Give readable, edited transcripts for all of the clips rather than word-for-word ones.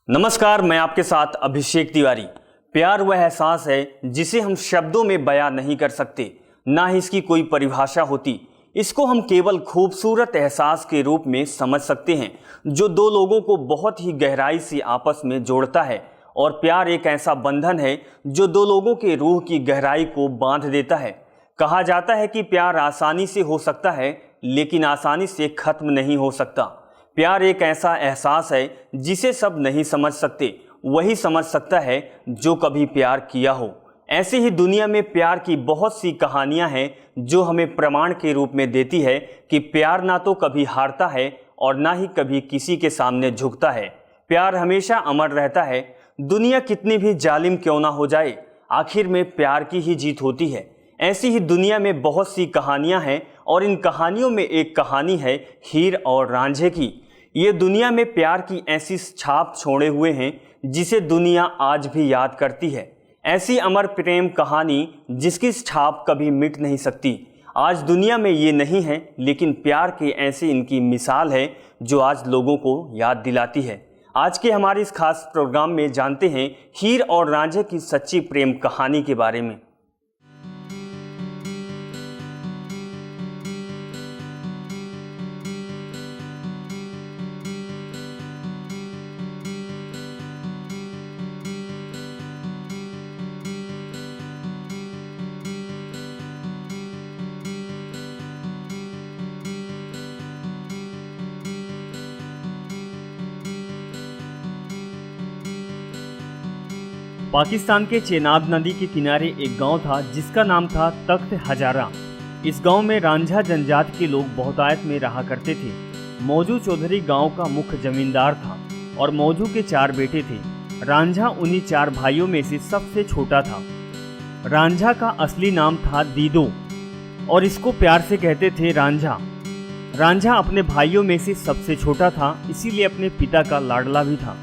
नमस्कार, मैं आपके साथ अभिषेक तिवारी। प्यार वह एहसास है जिसे हम शब्दों में बयां नहीं कर सकते, ना ही इसकी कोई परिभाषा होती। इसको हम केवल खूबसूरत एहसास के रूप में समझ सकते हैं जो दो लोगों को बहुत ही गहराई से आपस में जोड़ता है। और प्यार एक ऐसा बंधन है जो दो लोगों के रूह की गहराई को बांध देता है। कहा जाता है कि प्यार आसानी से हो सकता है, लेकिन आसानी से खत्म नहीं हो सकता। प्यार एक ऐसा एहसास है जिसे सब नहीं समझ सकते, वही समझ सकता है जो कभी प्यार किया हो। ऐसे ही दुनिया में प्यार की बहुत सी कहानियां हैं जो हमें प्रमाण के रूप में देती है कि प्यार ना तो कभी हारता है और ना ही कभी किसी के सामने झुकता है। प्यार हमेशा अमर रहता है। दुनिया कितनी भी जालिम क्यों ना हो जाए, आखिर में प्यार की ही जीत होती है। ऐसी ही दुनिया में बहुत सी कहानियां हैं और इन कहानियों में एक कहानी है हीर और रांझे की। ये दुनिया में प्यार की ऐसी छाप छोड़े हुए हैं जिसे दुनिया आज भी याद करती है। ऐसी अमर प्रेम कहानी जिसकी छाप कभी मिट नहीं सकती। आज दुनिया में ये नहीं है, लेकिन प्यार के ऐसे इनकी मिसाल है जो आज लोगों को याद दिलाती है। आज के हमारे इस खास प्रोग्राम में जानते हैं हीर और रांझे की सच्ची प्रेम कहानी के बारे में। पाकिस्तान के चेनाब नदी के किनारे एक गांव था जिसका नाम था तख्त हजारा। इस गांव में रांझा जनजात के लोग बहुतायत में रहा करते थे। मौजू चौधरी गांव का मुख्य जमींदार था और मौजू के 4 बेटे थे। रांझा उन्हीं 4 भाइयों में से सबसे छोटा था। रांझा का असली नाम था दीदो और इसको प्यार से कहते थे रांझा। रांझा अपने भाइयों में से सबसे छोटा था, इसीलिए अपने पिता का लाडला भी था।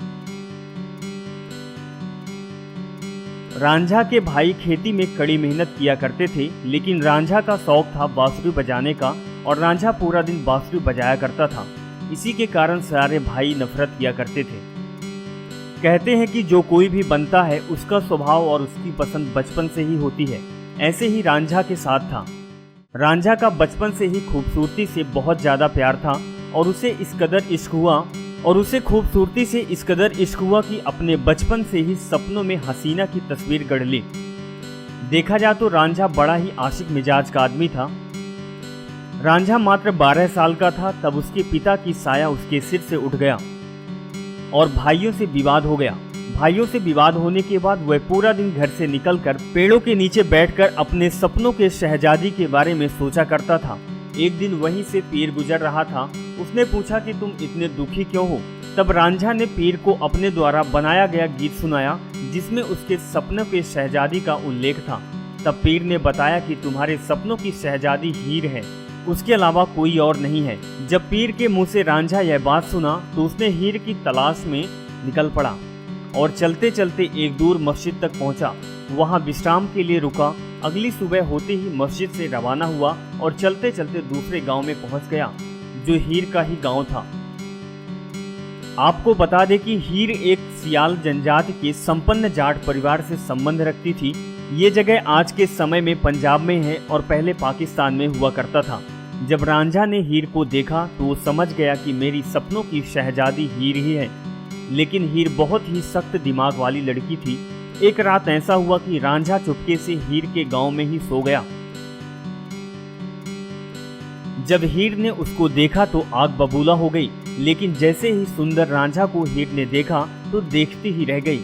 रांझा के भाई खेती में कड़ी मेहनत किया करते थे, लेकिन रांझा का शौक था बांसुरी बजाने का और रांझा पूरा दिन बांसुरी बजाया करता था। इसी के कारण सारे भाई नफरत किया करते थे। कहते हैं कि जो कोई भी बनता है उसका स्वभाव और उसकी पसंद बचपन से ही होती है। ऐसे ही रांझा के साथ था। रांझा का बचपन से ही खूबसूरती से बहुत ज़्यादा प्यार था और उसे इस कदर इश्क हुआ कि अपने बचपन से ही सपनों में हसीना की तस्वीर गढ़ ली। देखा जाए तो रांझा बड़ा ही आशिक मिजाज का आदमी था। रांझा मात्र 12 साल का था तब उसके पिता की साया उसके सिर से उठ गया और भाइयों से विवाद हो गया। भाइयों से विवाद होने के बाद वह पूरा दिन घर से निकलकर पेड़ों के नीचे बैठकर अपने सपनों के शहजादी के बारे में सोचा करता था। एक दिन वहीं से पीर गुजर रहा था। उसने पूछा कि तुम इतने दुखी क्यों हो? तब रांझा ने पीर को अपने द्वारा बनाया गया गीत सुनाया जिसमें उसके सपनों के शहजादी का उल्लेख था। तब पीर ने बताया कि तुम्हारे सपनों की शहजादी हीर है, उसके अलावा कोई और नहीं है। जब पीर के मुंह से रांझा यह बात सुना तो उसने हीर की तलाश में निकल पड़ा और चलते चलते एक दूर मस्जिद तक पहुंचा। वहां विश्राम के लिए रुका। अगली सुबह होते ही मस्जिद से रवाना हुआ और चलते चलते दूसरे गांव में पहुंच गया जो हीर का ही गांव था। आपको बता दें कि हीर एक सियाल जनजाति के संपन्न जाट परिवार से संबंध रखती थी। ये जगह आज के समय में पंजाब में है और पहले पाकिस्तान में हुआ करता था। जब रांझा ने हीर को देखा तो वो समझ गया कि मेरी सपनों की शहजादी हीर ही है। लेकिन हीर बहुत ही सख्त दिमाग वाली लड़की थी। एक रात ऐसा हुआ कि रांझा चुपके से हीर के गांव में ही सो गया। जब हीर ने उसको देखा तो आग बबूला हो गई, लेकिन जैसे ही सुंदर रांझा को हीर ने देखा तो देखती ही रह गई।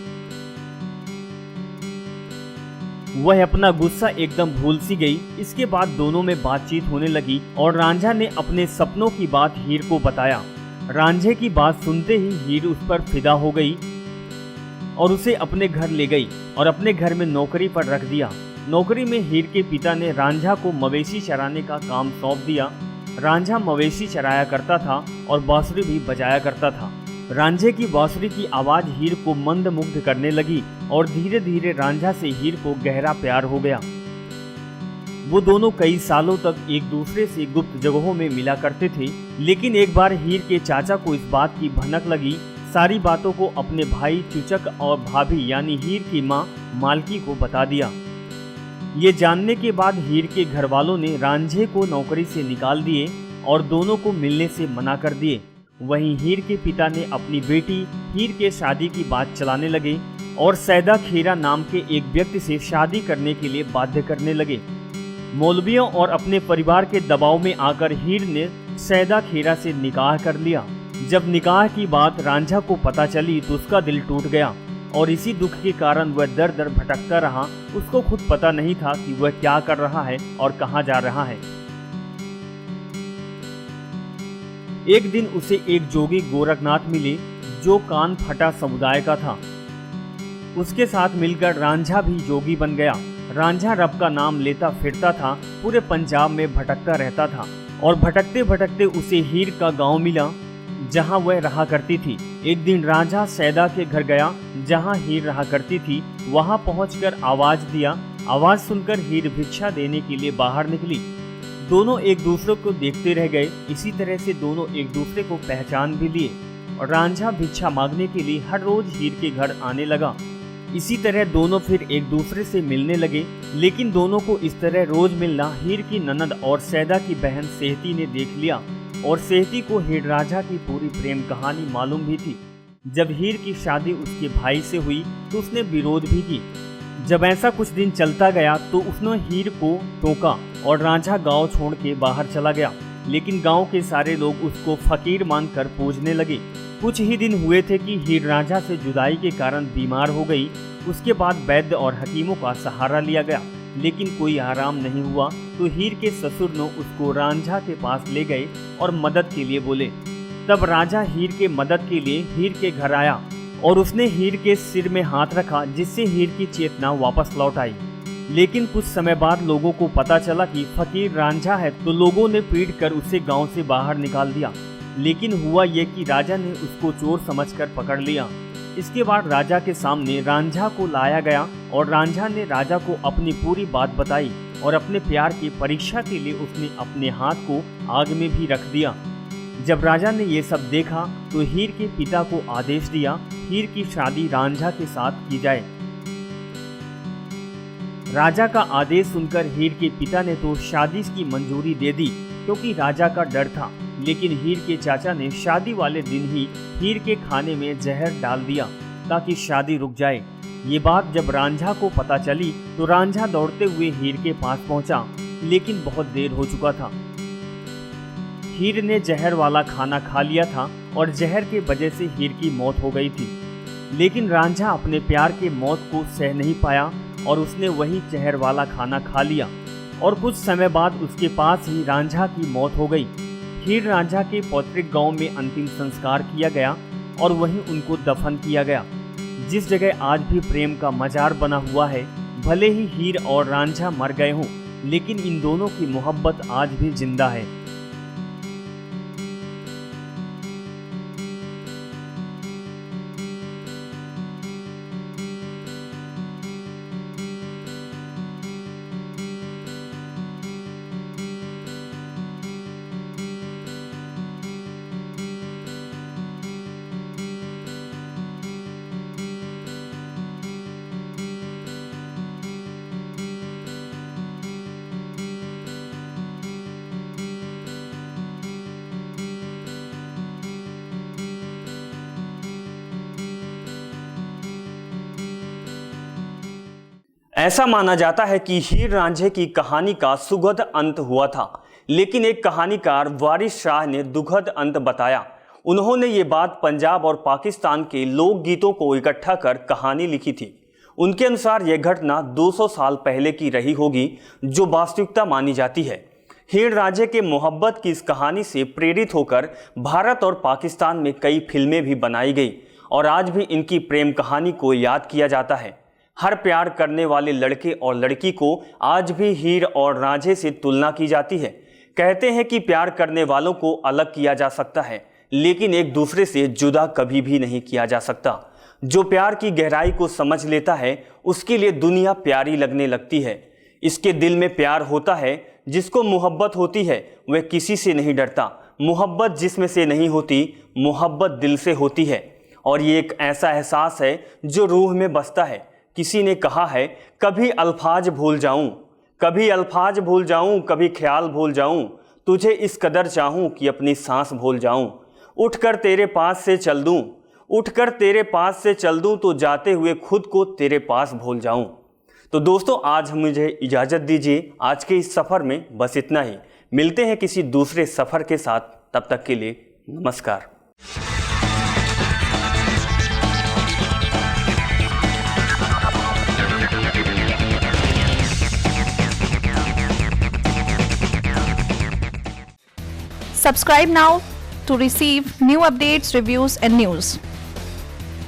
वह अपना गुस्सा एकदम भूल सी गई। इसके बाद दोनों में बातचीत होने लगी और रांझा ने अपने सपनों की बात हीर को बताया। रांझे की बात सुनते ही हीर उस पर फिदा हो गई और उसे अपने घर ले गई और अपने घर में नौकरी पर रख दिया। नौकरी में हीर के पिता ने रांझा को मवेशी चराने का काम सौंप दिया। रांझा मवेशी चराया करता था और बांसुरी भी बजाया करता था। रांझे की बांसुरी की आवाज हीर को मंदमुग्ध करने लगी और धीरे धीरे रांझा से हीर को गहरा प्यार हो गया। वो दोनों कई सालों तक एक दूसरे से गुप्त जगहों में मिला करते थे। लेकिन एक बार हीर के चाचा को इस बात की भनक लगी। सारी बातों को अपने भाई चुचक और भाभी यानी हीर की माँ मालकी को बता दिया। ये जानने के बाद हीर के घर वालों ने रांझे को नौकरी से निकाल दिए और दोनों को मिलने से मना कर दिए। वहीं हीर के पिता ने अपनी बेटी हीर के शादी की बात चलाने लगे और सैदा खेरा नाम के एक व्यक्ति से शादी करने के लिए बाध्य करने लगे। मौलवियों और अपने परिवार के दबाव में आकर हीर ने सैदा खेरा से निकाह कर लिया। जब निकाह की बात रांझा को पता चली तो उसका दिल टूट गया और इसी दुख के कारण वह दर दर भटकता रहा। उसको खुद पता नहीं था कि वह क्या कर रहा है और कहां जा रहा है। एक दिन उसे एक जोगी गोरखनाथ मिले जो कान फटा समुदाय का था। उसके साथ मिलकर रांझा भी जोगी बन गया। रांझा रब का नाम लेता फिरता था, पूरे पंजाब में भटकता रहता था और भटकते भटकते उसे हीर का गांव मिला जहां वह रहा करती थी। एक दिन रांझा सैदा के घर गया जहां हीर रहा करती थी। वहां पहुंचकर आवाज दिया। आवाज सुनकर हीर भिक्षा देने के लिए बाहर निकली। दोनों एक दूसरे को देखते रह गए। इसी तरह से दोनों एक दूसरे को पहचान भी लिए और रांझा भिक्षा मांगने के लिए हर रोज हीर के घर आने लगा। इसी तरह दोनों फिर एक दूसरे से मिलने लगे। लेकिन दोनों को इस तरह रोज मिलना हीर की ननद और सैदा की बहन सेहती ने देख लिया और सेहती को हीर रांझा की पूरी प्रेम कहानी मालूम भी थी। जब हीर की शादी उसके भाई से हुई तो उसने विरोध भी की। जब ऐसा कुछ दिन चलता गया तो उसने हीर को टोका और रांझा गांव छोड़ के बाहर चला गया। लेकिन गांव के सारे लोग उसको फकीर मानकर पूजने लगे। कुछ ही दिन हुए थे कि हीर रांझा से जुदाई के कारण बीमार हो गई। उसके बाद वैद्य और हकीमों का सहारा लिया गया, लेकिन कोई आराम नहीं हुआ। तो हीर के ससुर ने उसको रांझा के पास ले गए और मदद के लिए बोले। तब रांझा हीर के मदद के लिए हीर के घर आया और उसने हीर के सिर में हाथ रखा, जिससे हीर की चेतना वापस लौट आई। लेकिन कुछ समय बाद लोगों को पता चला कि फकीर रांझा है, तो लोगों ने पीट कर उसे गांव से बाहर निकाल दिया। लेकिन हुआ ये कि राजा ने उसको चोर समझकर पकड़ लिया। इसके बाद राजा के सामने रांझा को लाया गया और रांझा ने राजा को अपनी पूरी बात बताई और अपने प्यार की परीक्षा के लिए उसने अपने हाथ को आग में भी रख दिया। जब राजा ने ये सब देखा तो हीर के पिता को आदेश दिया हीर की शादी रांझा के साथ की जाए। राजा का आदेश सुनकर हीर के पिता ने तो शादी की मंजूरी दे दी, क्योंकि राजा का डर था। लेकिन हीर के चाचा ने शादी वाले दिन ही हीर के खाने में जहर डाल दिया ताकि शादी रुक जाए। ये बात जब रांझा को पता चली तो रांझा दौड़ते हुए हीर के पास पहुंचा, लेकिन बहुत देर हो चुका था। हीर ने जहर वाला खाना खा लिया था और जहर के वजह से हीर की मौत हो गई थी। लेकिन रांझा अपने प्यार के मौत को सह नहीं पाया और उसने वही जहर वाला खाना खा लिया और कुछ समय बाद उसके पास ही रांझा की मौत हो गई। हीर रांझा के पौत्रिक गांव में अंतिम संस्कार किया गया और वहीं उनको दफन किया गया, जिस जगह आज भी प्रेम का मजार बना हुआ है। भले ही हीर और रांझा मर गए हों, लेकिन इन दोनों की मोहब्बत आज भी जिंदा है। ऐसा माना जाता है कि हीर रांझे की कहानी का सुखद अंत हुआ था, लेकिन एक कहानीकार वारिस शाह ने दुखद अंत बताया। उन्होंने ये बात पंजाब और पाकिस्तान के लोकगीतों को इकट्ठा कर कहानी लिखी थी। उनके अनुसार यह घटना 200 साल पहले की रही होगी, जो वास्तविकता मानी जाती है। हीर रांझे के मोहब्बत की इस कहानी से प्रेरित होकर भारत और पाकिस्तान में कई फिल्में भी बनाई गई और आज भी इनकी प्रेम कहानी को याद किया जाता है। हर प्यार करने वाले लड़के और लड़की को आज भी हीर और रांझे से तुलना की जाती है। कहते हैं कि प्यार करने वालों को अलग किया जा सकता है, लेकिन एक दूसरे से जुदा कभी भी नहीं किया जा सकता। जो प्यार की गहराई को समझ लेता है, उसके लिए दुनिया प्यारी लगने लगती है। इसके दिल में प्यार होता है। जिसको मोहब्बत होती है वह किसी से नहीं डरता। मोहब्बत जिस्म से नहीं होती, मोहब्बत दिल से होती है। और ये एक ऐसा एहसास है जो रूह में बसता है। किसी ने कहा है, कभी अल्फाज भूल जाऊं, कभी अल्फाज भूल जाऊं, कभी ख्याल भूल जाऊं, तुझे इस कदर चाहूं कि अपनी सांस भूल जाऊं। उठकर तेरे पास से चल दूं, उठकर तेरे पास से चल दूं, तो जाते हुए खुद को तेरे पास भूल जाऊं। तो दोस्तों, आज मुझे इजाज़त दीजिए। आज के इस सफ़र में बस इतना ही। मिलते हैं किसी दूसरे सफ़र के साथ। तब तक के लिए नमस्कार। Subscribe now to receive new updates, reviews and news.